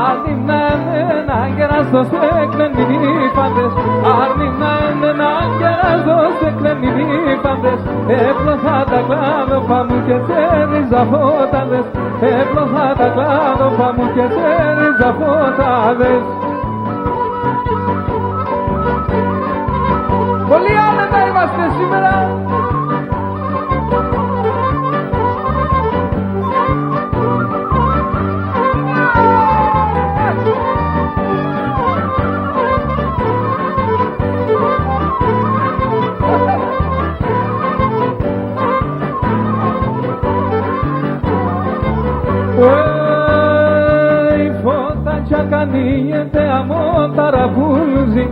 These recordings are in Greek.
Arnimnangerasdos εκνενιφάντες, Arnimnangerasdos εκνενιφάντες, έπλωθα τα κλάδοφα μου και τσέριζα φώταδες, έπλωθα τα κλάδοφα μου και τσέριζα φώταδες. Πολύ άνετα είμαστε σήμερα. Çakaniyete amon tarabulzi,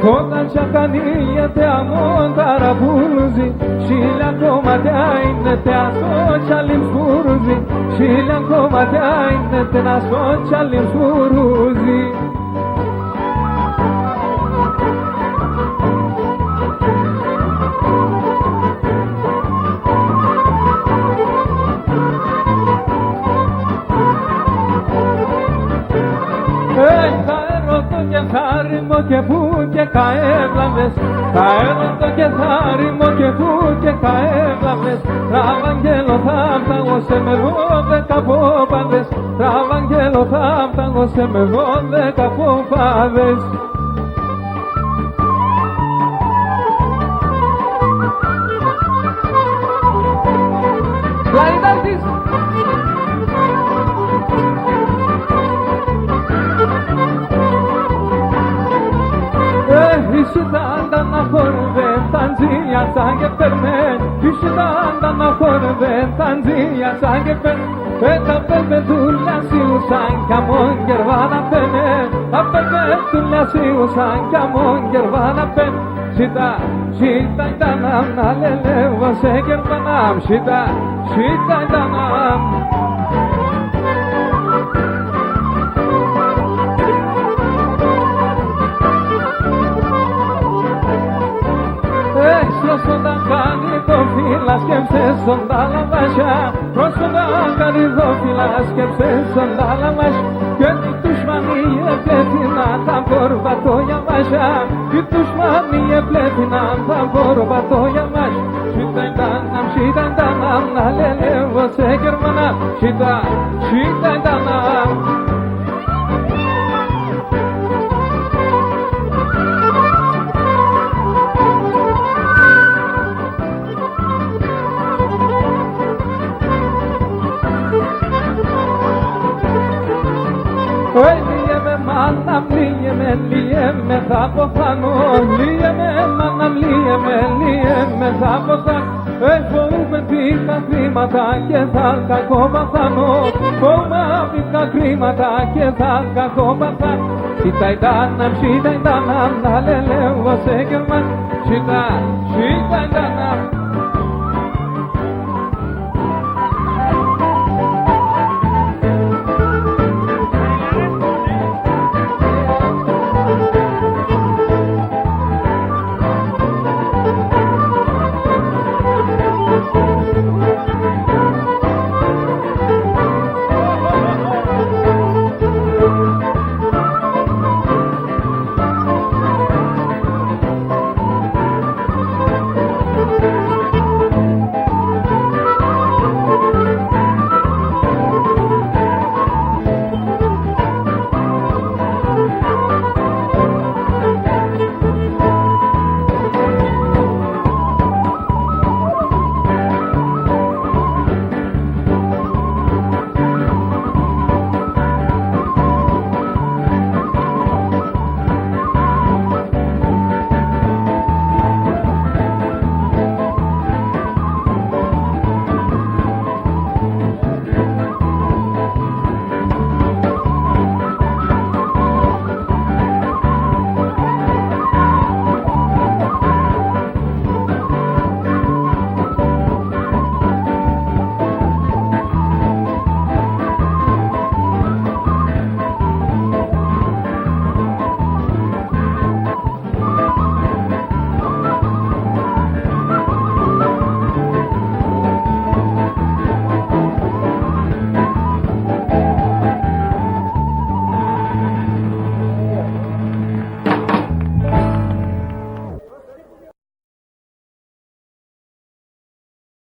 Fotan çakaniyete amon tarabulzi, Şilan komadya innete aso çalim suruzi, Şilan komadya innete aso çalim suruzi. Κεθάριμο και πού και καέβλαβες, καέρωτο κεθάριμο και πού και καέβλαβες, τραβαγγέλο θα φταγώ σε με 12 πόπαδες, τραβαγγέλο θα φταγώ σε με 12 πόπαδες. Κλαριτάρτης! Işıdan na korven tanziya sange permen, Işıdan na korven tanziya sange permen, Eta pepe tulla si usan kamon gervana pene, Pepe tulla si usan kamon gervana pen, Shita danam na lele vase gervanam, Shita danam. Πρόσονταν καριδόφυλλα σκέψες στον τάλαβασιά, Πρόσονταν καριδόφυλλα σκέψες στον τάλαβασιά, Και τους μανίε πλέτεινα τα μπορβατόγια μασιά, Και τους μανίε πλέτεινα τα μπορβατόγια μασιά. Şitan danam na lele vose germana, Şitan danam. Λύγε μάναμ, λύγε με θα αποθάνω, Λύγε μάναμ, λύγε με θα αποθάνω, Φοβούμαι πήκα κρίματα και θα κακό παθάνω, Φοβούμαι πήκα κρίματα και θα κακό παθάνω. Şitan danam, na lele vase german, Şitan danam.